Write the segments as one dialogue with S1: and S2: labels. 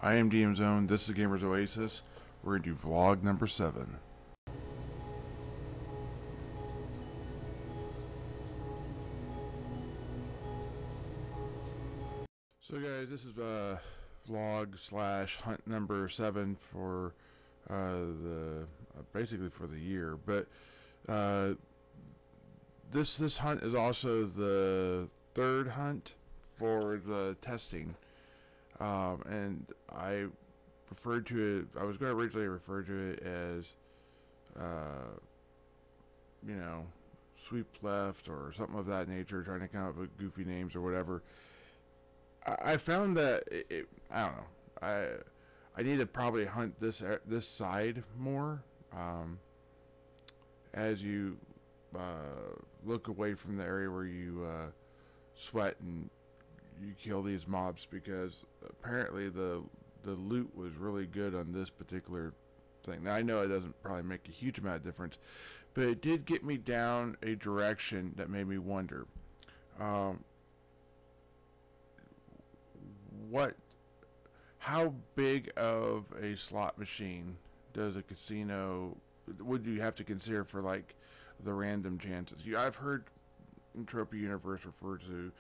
S1: I am DM Zone. This is Gamers Oasis. We're going to do vlog number 7. So, guys, this is vlog slash hunt number 7 for the basically for the year. But uh, this hunt is also the third hunt for the testing, and I referred to it. I was going to originally refer to it as, uh, you know, sweep left or something of that nature, trying to come up with goofy names or whatever. I found that I don't know. I need to probably hunt this side more. As you look away from the area where you sweat and you kill these mobs, because apparently the loot was really good on this particular thing. Now I know it doesn't probably make a huge amount of difference, but it did get me down a direction that made me wonder. Um, what how big of a slot machine does a casino would you have to consider for like the random chances? I've heard Trophy Universe refer to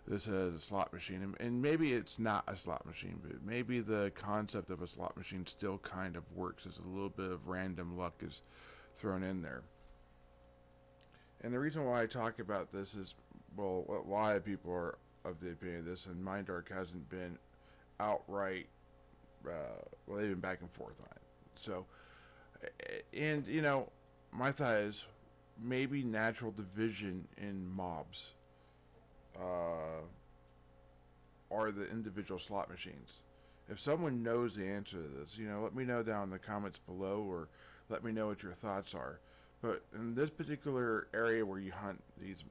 S1: this as a slot machine, and maybe it's not a slot machine, but maybe the concept of a slot machine still kind of works as a little bit of random luck is thrown in there. And the reason why I talk about this is, well, a lot of people are of the opinion of this, and Mind Dark hasn't been outright. Well, they've been back and forth on it. So, and my thought is maybe natural division in mobs are the individual slot machines. If someone knows the answer to this, let me know down in the comments below, or let me know what your thoughts are. But in this particular area where you hunt these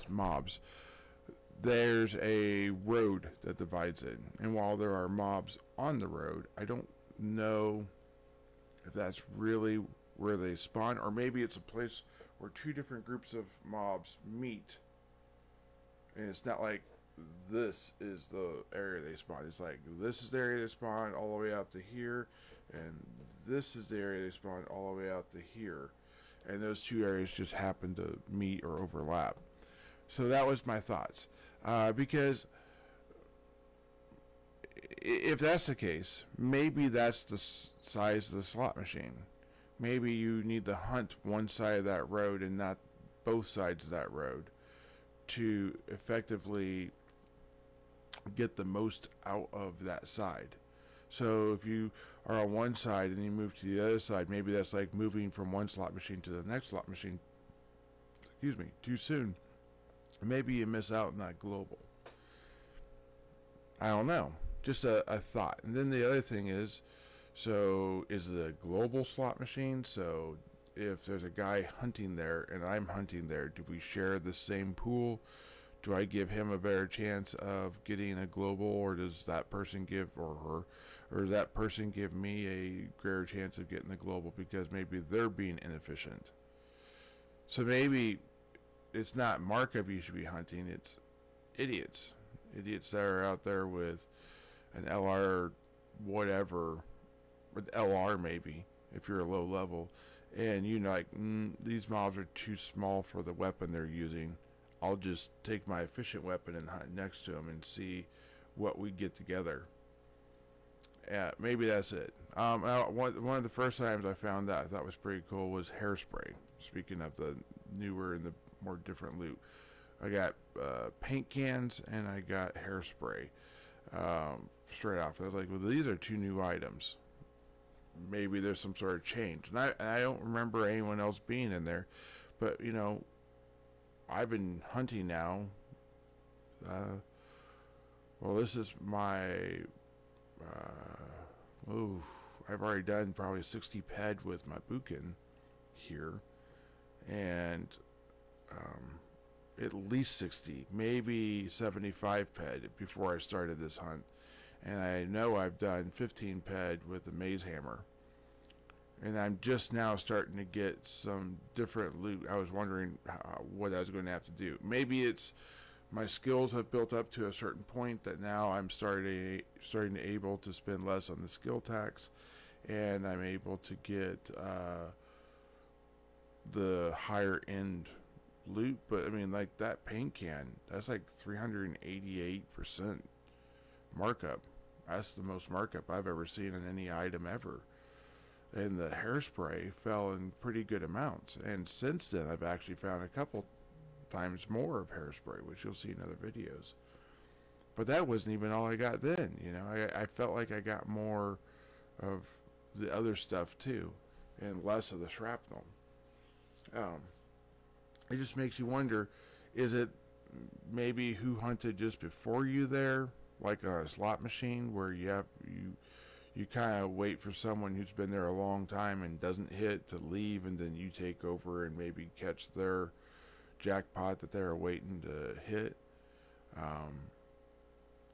S1: mobs, there's a road that divides it. And while there are mobs on the road, I don't know if that's really where they spawn, or maybe it's a place where two different groups of mobs meet. And it's not like this is the area they spawn. It's like this is the area they spawn all the way out to here, and this is the area they spawn all the way out to here. And those two areas just happen to meet or overlap. So that was my thoughts. Because if that's the case, maybe that's the size of the slot machine. Maybe you need to hunt one side of that road and not both sides of that road to effectively get the most out of that side. So if you are on one side and you move to the other side, maybe that's like moving from one slot machine to the next slot machine, too soon. Maybe you miss out on that global. I don't know. Just a thought. And then the other thing is, so is it a global slot machine? So if there's a guy hunting there and I'm hunting there, do we share the same pool? Do I give him a better chance of getting a global, or does that person give, or her, or does that person give me a greater chance of getting the global because maybe they're being inefficient? So maybe it's not markup you should be hunting, it's idiots. Idiots that are out there with an LR or whatever, with LR maybe, if you're a low level, and these mobs are too small for the weapon they're using. I'll just take my efficient weapon and hunt next to them and see what we get together. Yeah, maybe that's it. One of the first times I found that I thought was pretty cool was hairspray. Speaking of the newer and the more different loot, I got paint cans and I got hairspray straight off. I was like, well, these are two new items. Maybe there's some sort of change, and I don't remember anyone else being in there, but I've been hunting now. Well, this is my. I've already done probably 60 ped with my Bukin here, and at least 60, maybe 75 ped before I started this hunt. And I know I've done 15 ped with the maze hammer. And I'm just now starting to get some different loot. I was wondering what I was going to have to do. Maybe it's my skills have built up to a certain point that now I'm starting to able to spend less on the skill tax, and I'm able to get the higher end loot. But I mean, like that paint can, that's like 388% markup. That's the most markup I've ever seen in any item ever. And the hairspray fell in pretty good amounts. And since then, I've actually found a couple times more of hairspray, which you'll see in other videos. But that wasn't even all I got then. You know, I felt like I got more of the other stuff too, and less of the shrapnel. It just makes you wonder, is it maybe who hunted just before you there, like on a slot machine, where you kind of wait for someone who's been there a long time and doesn't hit to leave, and then you take over and maybe catch their jackpot that they're waiting to hit.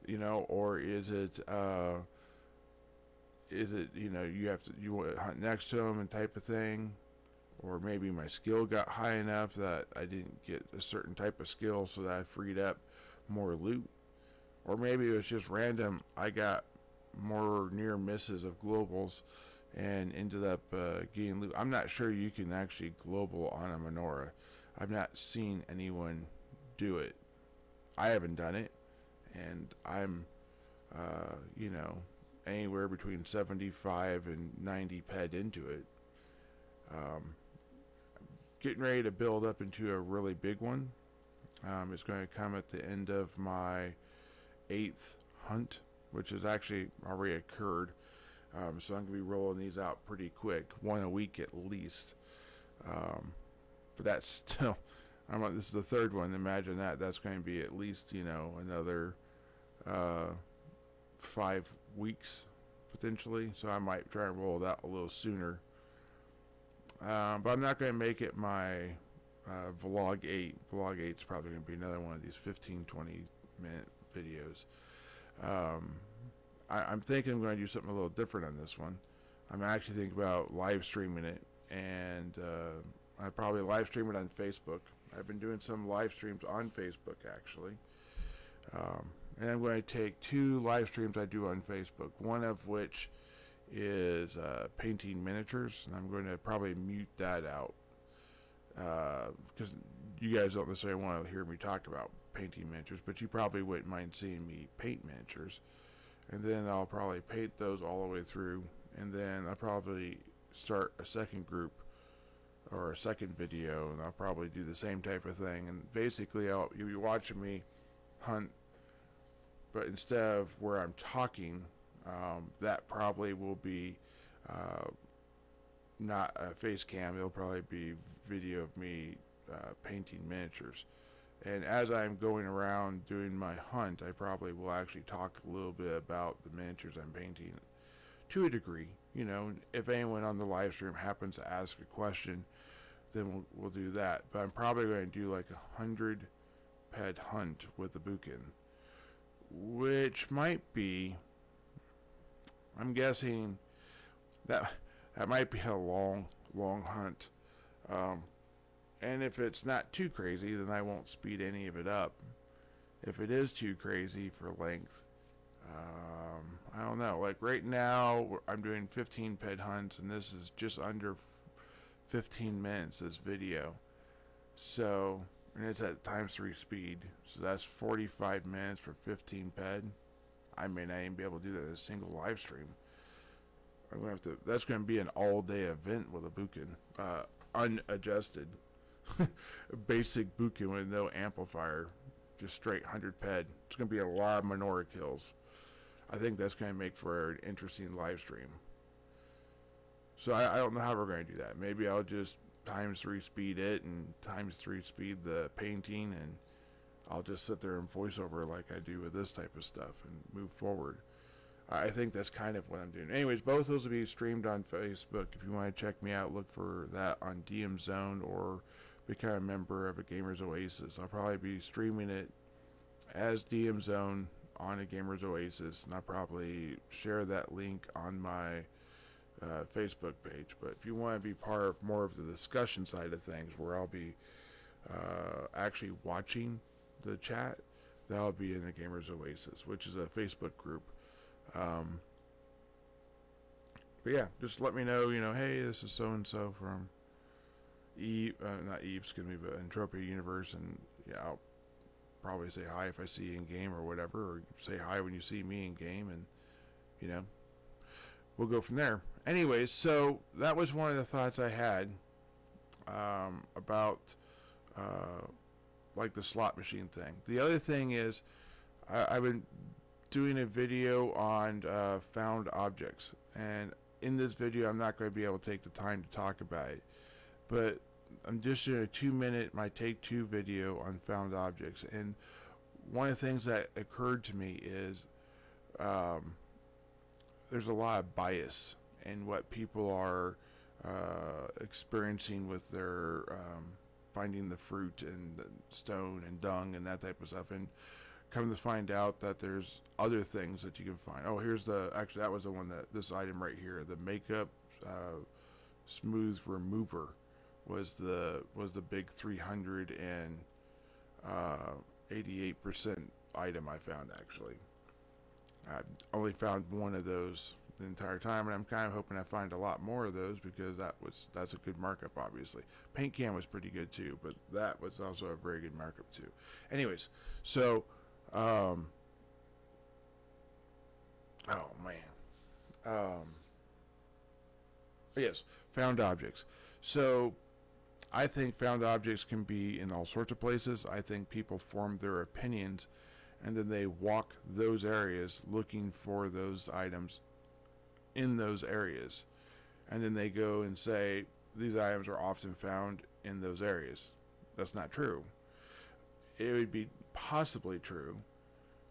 S1: You know, or is it you know, you want to hunt next to them and type of thing, or maybe my skill got high enough that I didn't get a certain type of skill, so that I freed up more loot, or maybe it was just random. I got more near misses of globals and ended up getting loot. I'm not sure you can actually global on a menorah. I've not seen anyone do it. I haven't done it, and I'm you know, anywhere between 75 and 90 ped into it. Getting ready to build up into a really big one. It's going to come at the end of my 8th hunt, which has actually already occurred. So I'm going to be rolling these out pretty quick, one a week at least. But that's still, this is the 3rd one. Imagine that. That's going to be at least, you know, another 5 weeks potentially. So I might try and roll that a little sooner. But I'm not going to make it my vlog 8. Vlog 8 is probably going to be another one of these 15-20 minute videos. I'm thinking I'm going to do something a little different on this one. I'm actually thinking about live streaming it, and I probably live stream it on Facebook. I've been doing some live streams on Facebook actually, and I'm going to take 2 live streams I do on Facebook, one of which is painting miniatures, and I'm going to probably mute that out because you guys don't necessarily want to hear me talk about painting miniatures, but you probably wouldn't mind seeing me paint miniatures. And then I'll probably paint those all the way through, and then I'll probably start a second group or a second video, and I'll probably do the same type of thing. And basically you'll be watching me hunt, but instead of where I'm talking, that probably will be not a face cam. It'll probably be video of me painting miniatures. And as I'm going around doing my hunt, I probably will actually talk a little bit about the miniatures I'm painting to a degree. You know, if anyone on the live stream happens to ask a question, then we'll do that. But I'm probably going to do like 100 ped hunt with the Buchan, which might be, I'm guessing that might be a long hunt. And if it's not too crazy, then I won't speed any of it up. If it is too crazy for length, I don't know. Like right now, I'm doing 15 ped hunts, and this is just under 15 minutes, this video. So, and it's at ×3 speed. So that's 45 minutes for 15 ped. I may not even be able to do that in a single live stream. I'm gonna have to. That's gonna be an all-day event with a Buchan, unadjusted, basic Buchan with no amplifier, just straight 100 ped. It's gonna be a lot of menorah kills. I think that's gonna make for an interesting live stream. So I don't know how we're gonna do that. Maybe I'll just ×3 speed it and ×3 speed the painting, and I'll just sit there and voice over like I do with this type of stuff and move forward. I think that's kind of what I'm doing. Anyways, both those will be streamed on Facebook. If you want to check me out, look for that on DM Zone or become a member of a Gamers Oasis. I'll probably be streaming it as DM Zone on a Gamers Oasis, and I'll probably share that link on my Facebook page. But if you want to be part of more of the discussion side of things, where I'll be actually watching the chat, that'll be in the Gamers Oasis, which is a Facebook group. Um, but yeah, just let me know. Hey, this is so and so from Eve, not Eve, excuse me, but Entropia Universe, and yeah, I'll probably say hi if I see you in game or whatever, or say hi when you see me in game, and you know, we'll go from there. Anyways, so that was one of the thoughts I had about like the slot machine thing. The other thing is, I've been doing a video on found objects, and in this video, I'm not going to be able to take the time to talk about it, but I'm just doing a 2-minute my take 2 video on found objects. And one of the things that occurred to me is there's a lot of bias in what people are experiencing with their finding the fruit and the stone and dung and that type of stuff, and come to find out that there's other things that you can find. Oh, here's actually that was the one, that this item right here, the makeup smooth remover was the big 388% item I found. Actually, I've only found one of those the entire time, and I'm kind of hoping I find a lot more of those, because that's a good markup. Obviously, paint can was pretty good too, but that was also a very good markup too. Anyways, so oh man, yes, found objects. So I think found objects can be in all sorts of places. I think people form their opinions, and then they walk those areas looking for those items in those areas, and then they go and say these items are often found in those areas. That's not true. It would be possibly true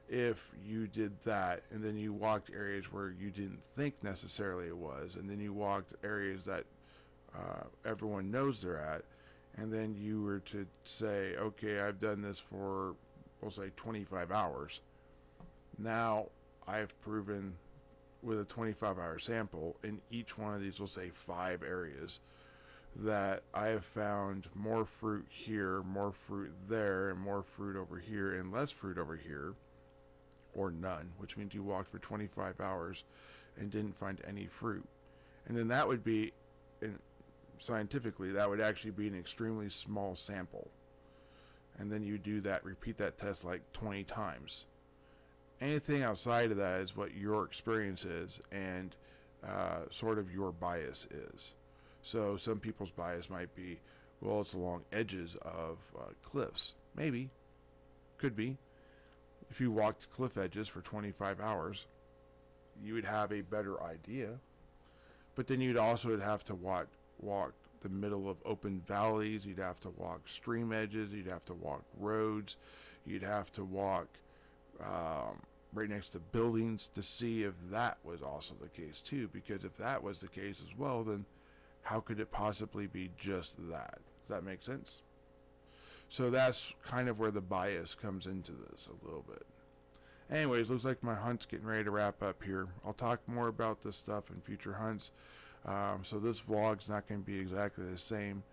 S1: if you did that, and then you walked areas where you didn't think necessarily it was, and then you walked areas that everyone knows they're at, and then you were to say, okay, I've done this for, we'll say, 25 hours. Now I've proven with a 25-hour sample in each one of these, we'll say 5 areas, that I have found more fruit here, more fruit there, and more fruit over here, and less fruit over here, or none, which means you walked for 25 hours and didn't find any fruit. And then that would be, scientifically, that would actually be an extremely small sample. And then you do that, repeat that test like 20 times. Anything outside of that is what your experience is, and sort of your bias is. So some people's bias might be, well, it's along edges of cliffs. Maybe. Could be. If you walked cliff edges for 25 hours, you would have a better idea. But then you'd also have to walk the middle of open valleys. You'd have to walk stream edges. You'd have to walk roads. You'd have to walk right next to buildings to see if that was also the case too. Because if that was the case as well, then how could it possibly be just that? Does that make sense? So that's kind of where the bias comes into this a little bit. Anyways, looks like my hunt's getting ready to wrap up here. I'll talk more about this stuff in future hunts. So this vlog's not going to be exactly the same.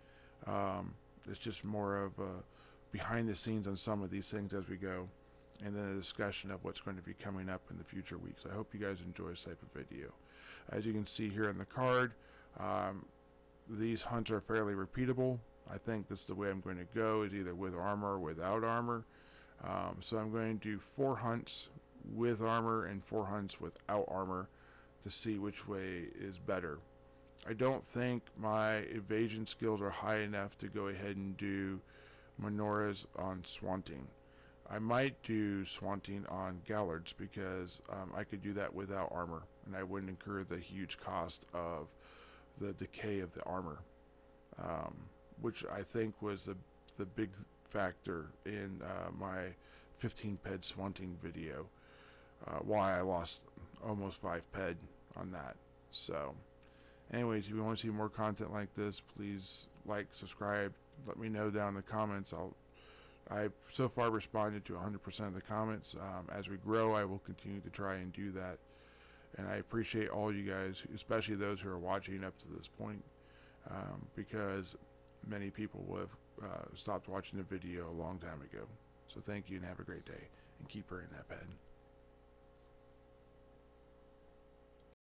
S1: It's just more of behind the scenes on some of these things as we go, and then a discussion of what's going to be coming up in the future weeks. I hope you guys enjoy this type of video. As you can see here on the card, these hunts are fairly repeatable. I think this is the way I'm going to go, is either with armor or without armor. So I'm going to do 4 hunts with armor and 4 hunts without armor to see which way is better. I don't think my evasion skills are high enough to go ahead and do menorahs on Swanting. I might do Swanting on Gallards, because I could do that without armor, and I wouldn't incur the huge cost of the decay of the armor, which I think was the big factor in my 15 ped Swanting video, why I lost almost 5 ped on that. So anyways, if you want to see more content like this, please like, subscribe, let me know down in the comments. I've so far responded to 100% of the comments. As we grow, I will continue to try and do that, and I appreciate all you guys, especially those who are watching up to this point, because many people will have stopped watching the video a long time ago. So thank you, and have a great day. and keep her in that bed.